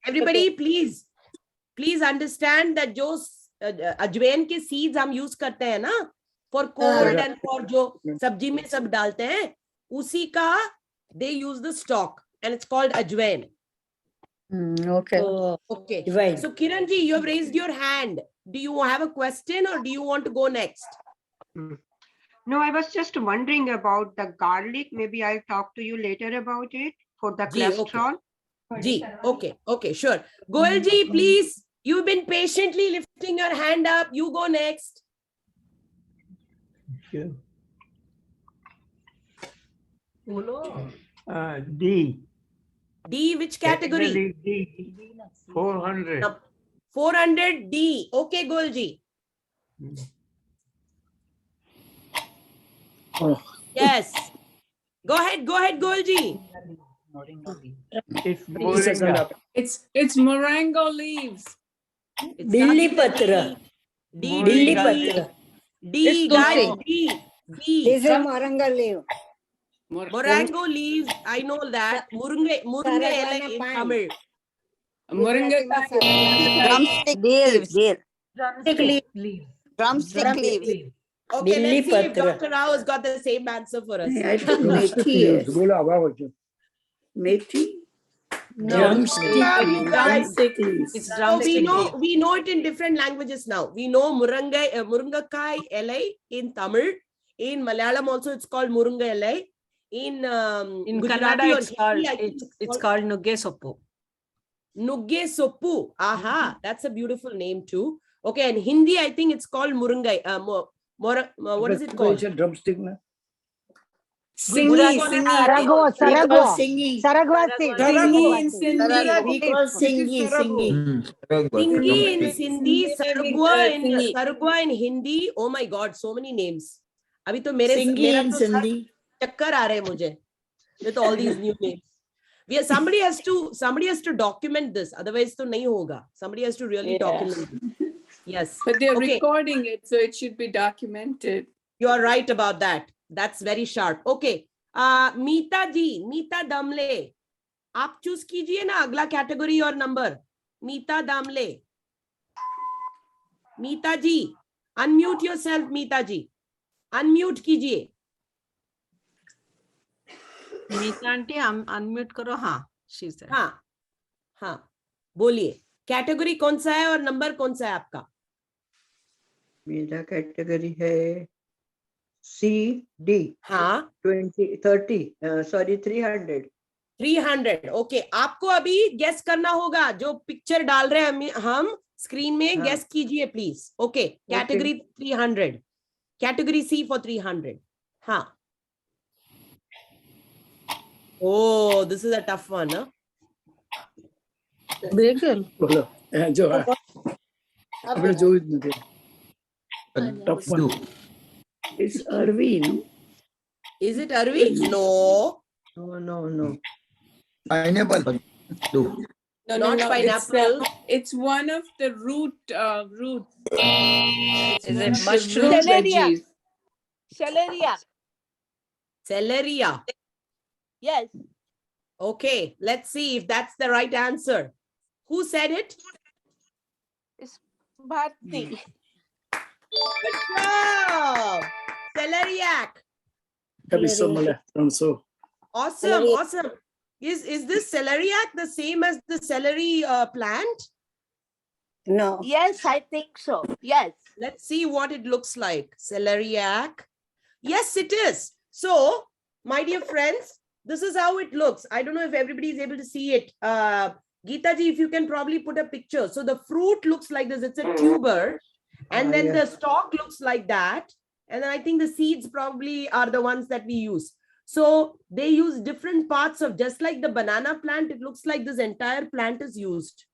Everybody, please understand that जो अजवाइन के seeds हम use करते हैं ना, for cold and for जो सब्जी में सब डालते हैं, उसी का they use the stalk and it's called ajwain. Okay. Okay. So Kiran ji, you have raised your hand. do you have a question or do you want to go next? No, I was just wondering about the garlic. Maybe I'll talk to you later about it for the Ji, okay. cholesterol. Ji, okay, sure. Goel ji, please. You've been patiently lifting your hand up. You go next. D. D, which category? D. 400. 400 D. Okay, Goel ji. Oh, Yes. Go ahead, Goel ji. it's moringa. It's moringa leaves. It's Dilli starting with patra. D, Dilli D, patra. D, It's guys, tulsi. D. This is moringa leaf. Morango leaves, I know that. Murunga Saragwana ele in pine. Tamil. Moringa. Drumstick leaves. Drumstick leaves. Drumstick leaves. Okay, Dilli let's see if patra. Dr. Rao has got the same answer for us. I think methi hai. Methi? Drumstick. You guys. It's So drumstick. we know it in different languages now. We know Murangai elai in Tamil. In Malayalam also it's called Murunga elai. In Kannada, Gujarati or it's called Hindi, I think it's called Nugge Soppu. Nugge Soppu. Aha, that's a beautiful name too. Okay, and Hindi, I think it's called Murungai. What is it called? Drumstick, na? Singi. Saragwa, We call saragwa. singi. Saragwati. Singi in Sindhi. We call singi, singi. Singi in Sindhi, Singi. Sargwa in Hindi. Oh my God, so many names. अभी तो मेरा in तो Sindhi. चक्कर आ रहे हैं मुझे with all these new names. Somebody has to document this, otherwise तो नहीं होगा. Somebody has to really document it. Yes. But they're Okay. recording it, so it should be documented. You are right about that. That's very sharp. Okay. Meeta ji, Meeta Damle. आप choose कीजिए ना अगला category और number. Meeta Damle. Meeta ji, unmute yourself, Meeta ji. Unmute कीजिए. मीता aunty unmute करो. हाँ, she's there. हाँ, बोलिए. कैटेगरी कौन सा है और नंबर कौन सा है आपका? मेरा कैटेगरी है CD. हाँ, 300. 300. ओके, आपको अभी गेस करना होगा. जो पिक्चर डाल रहे हैं हम स्क्रीन में, गेस कीजिए please. Okay, category 300. Category C for 300. हाँ. Oh, this is a tough one, huh? बोलो जो है अपने जो tough one. It's Arvind. Is it Arvind? No. No. Pineapple. No, Not pineapple. It's one of the roots. Is it mushroom Celeria? veggies. Celeria. Yes. Okay, let's see if that's the right answer. Who said it? It's Bharti. Good job. Celeriac. Awesome. Is this celeriac the same as the celery plant? No. Yes, I think so. Yes. Let's see what it looks like. Celeriac. Yes, it is. So, my dear friends, this is how it looks. I don't know if everybody is able to see it. Geeta ji, if you can probably put a picture. So the fruit looks like this. It's a tuber. And then the stalk looks like that. And then I think the seeds probably are the ones that we use. So they use different parts of, just like the banana plant, it looks like this entire plant is used.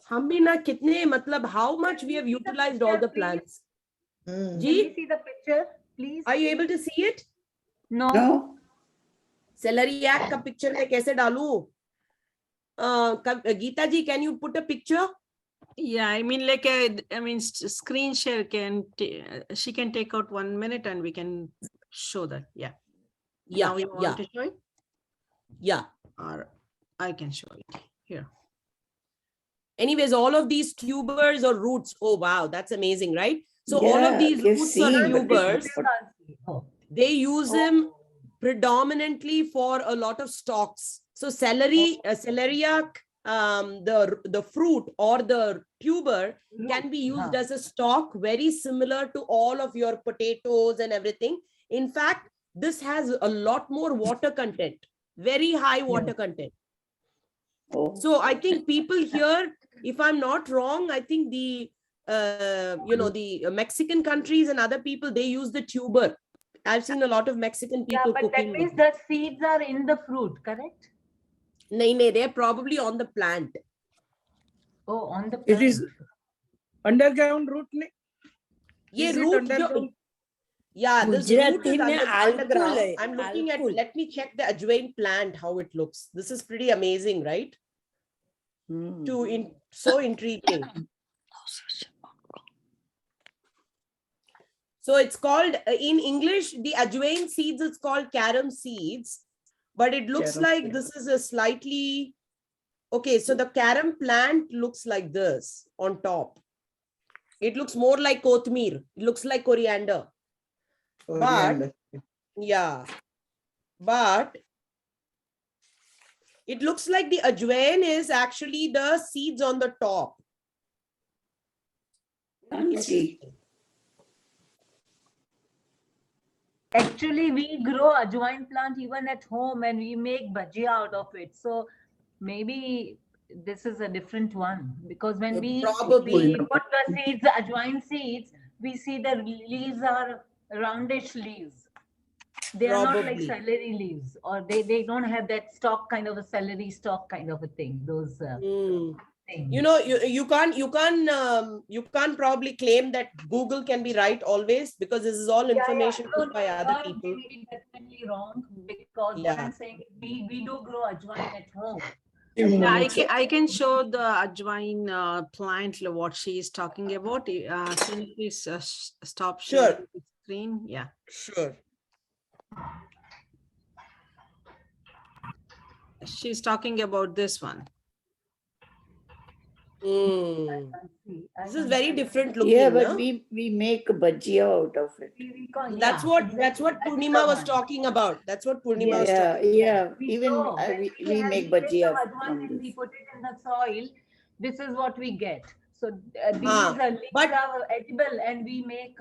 How much we have utilized all the plants. Can Ji, we see the picture, please? are you able to see it? No. Celeriac ka picture mein kaise dalu? Geeta ji, can you put a picture? Yeah, I mean, screen share she can take out 1 minute and we can show that. Yeah. Now you want to show it? Yeah. Or I can show it here. Anyways, all of these tubers or roots. Oh, wow. That's amazing, right? So all of these roots or tubers, they use them predominantly for a lot of stalks. So celeriac the fruit or the tuber can be used as a stock, very similar to all of your potatoes and everything. In fact, this has a lot more water content, very high water content. So I think people here, if I'm not wrong, I think the the Mexican countries and other people, they use the tuber. I've seen a lot of Mexican people but cooking. that means the seeds are in the fruit, correct? No, they're probably on the plant. Oh, on the plant. It is underground root. Yeah, Is it root. underground? Yeah, this root Gujarati is में underground. alkul I'm looking at, alkul. let me check the ajwain plant, how it looks. This is pretty amazing, right? So intriguing. So it's called, in English, the ajwain seeds, it's called carom seeds, but it looks Carom like seed. this is a slightly, okay, so the carom plant looks like this on top. It looks more like kothmir. It looks like coriander. Coriander. But, yeah, but it looks like the ajwain is actually the seeds on the top. Actually, we grow ajwain plant even at home and we make bhaji out of it. So maybe this is a different one, because when we put the seeds, the ajwain seeds, we see the leaves are roundish leaves. They are not like celery leaves, or they don't have that stalk, kind of a celery stalk kind of a thing. Those things. You know, you can't probably claim that Google can be right always, because this is all information put by other people. Maybe definitely wrong, because what I'm saying is we do grow ajwain at home. Yeah, I can show the ajwain plant, what she is talking about. Can you please stop sharing the screen? Yeah. Sure. She's talking about this one. This is very different looking. Yeah, but no? we make bhajia out of it. That's what Purnima was talking about. That's what Purnima was talking about. Even we make bhajia from We this. put it in the soil. This is what we get. So these leaves are edible, and we make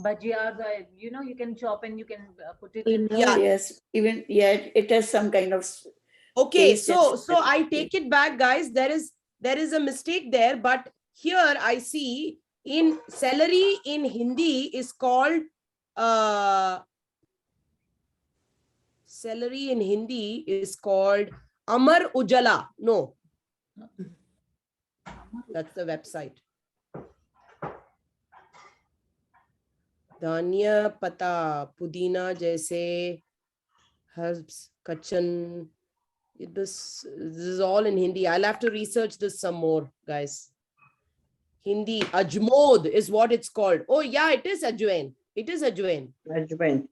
bhajiyas. You can chop and you can put it in. Yes, even it has some kind of. Okay, so I take it back, guys. There is a mistake there, but here I see in celery in Hindi is called Amar Ujala. No, that's the website. Dhania, pata, pudina, jaise, herbs, kachan. This is all in Hindi. I'll have to research this some more, guys. Hindi, ajmod is what it's called. Oh yeah, it is ajwain. It is ajwain. Ajwain.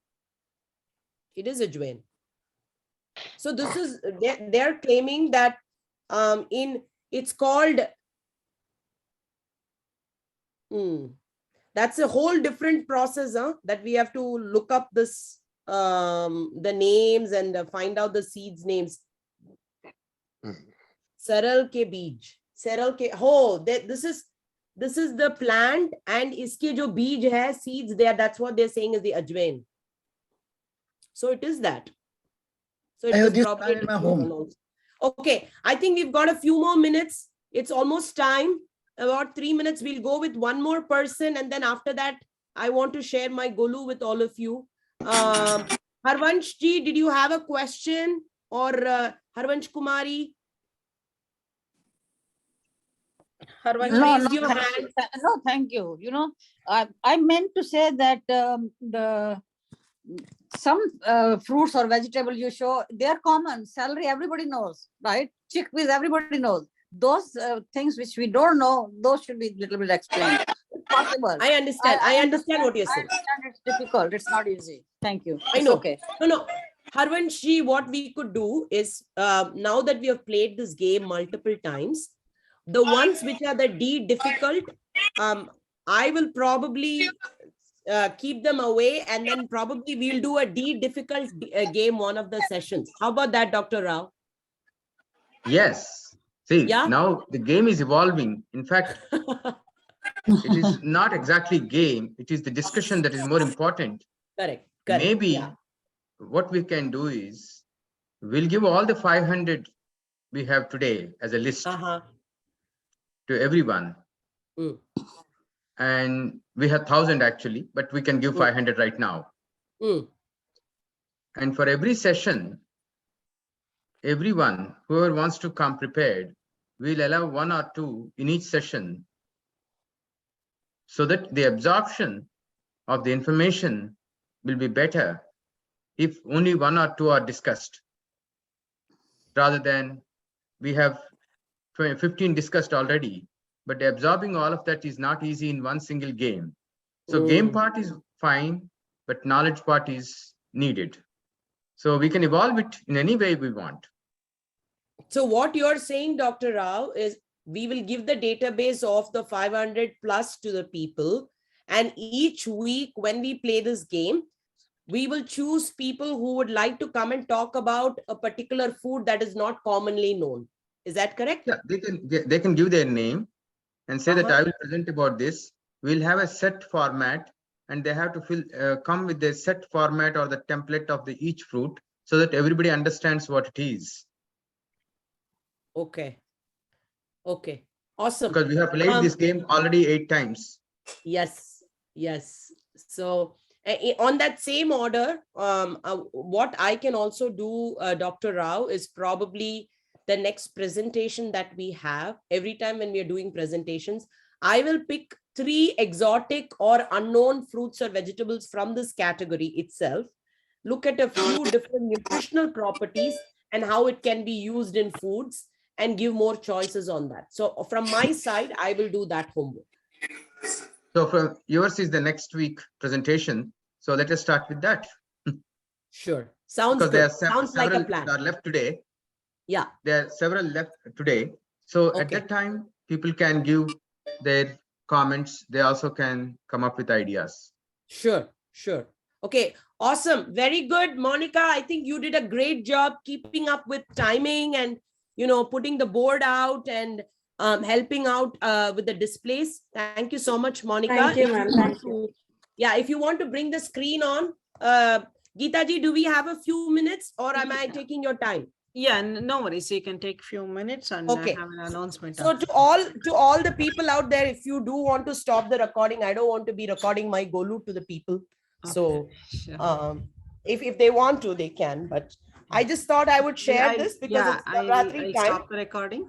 It is ajwain. So this is, they're claiming that it's called, that's a whole different process, that we have to look up this, the names and find out the seeds names. Saral ke beej. Saral ke, this is the plant, and iske jo beej hai, seeds there, that's what they're saying is the ajwain. So it is that. So it is probably a different one also. Okay, I think we've got a few more minutes. It's almost time. About 3 minutes. We'll go with one more person, and then after that, I want to share my golu with all of you. Harvansh ji, did you have a question, or Harvansh Kumari? Harvansh, raised your hand. No, thank you. I meant to say that some fruits or vegetables you show, they are common. Celery, everybody knows, right? Chickpeas, everybody knows. Those things which we don't know, those should be a little bit explained. It's possible. I understand. I understand what you're saying. I understand it's difficult. It's not easy. Thank you. I know. Okay. No. Harvansh ji, what we could do is, now that we have played this game multiple times, the ones which are the D difficult, I will probably keep them away, and then probably we'll do a D difficult game one of the sessions. How about that, Dr. Rao? Yes. See, Yeah. now the game is evolving. In fact, it is not exactly game. It is the discussion that is more important. Correct. Maybe Yeah. what we can do is we'll give all the 500 we have today as a list Uh-huh. to everyone. Mm. And we have 1,000 actually, but we can give 500 right now. Mm. And for every session, everyone, whoever wants to come prepared, we'll allow 1 or 2 in each session so that the absorption of the information will be better if only 1 or 2 are discussed, rather than we have 15 discussed already, but absorbing all of that is not easy in one single game. So game part is fine, but knowledge part is needed. So we can evolve it in any way we want. So what you're saying, Dr. Rao, is we will give the database of the 500 plus to the people. And each week when we play this game, we will choose people who would like to come and talk about a particular food that is not commonly known. Is that correct? Yeah, they can give their name and say that I will present about this. We'll have a set format, and they have to come with the set format or the template of the each fruit so that everybody understands what it is. Okay. Okay. Awesome. Because we have played this game already 8 times. Yes. Yes. So on that same order, what I can also do, Dr. Rao, is probably the next presentation that we have. Every time when we are doing presentations, I will pick 3 exotic or unknown fruits or vegetables from this category itself, look at a few different nutritional properties and how it can be used in foods, and give more choices on that. So from my side, I will do that homework. So from yours is the next week presentation. So let us start with that. Sure. Sounds because good. There are Sounds like a several plan. that are left today. Yeah. There are several left today. So at that time, people can give their comments. They also can come up with ideas. Sure. Sure. Okay. Awesome. Very good. Monica, I think you did a great job keeping up with timing and, putting the board out and helping out with the displays. Thank you so much, Monica. Thank you, ma'am. Thank you. Yeah, if you want to bring the screen on, Geeta ji, do we have a few minutes or am I taking your time? Yeah, no worries. You can take a few minutes and Okay. have an announcement. So to all the people out there, if you do want to stop the recording, I don't want to be recording my Golu to the people. Okay, So sure. if they want to, they can. But I just thought I would share this because it's Navratri time. Stop the recording.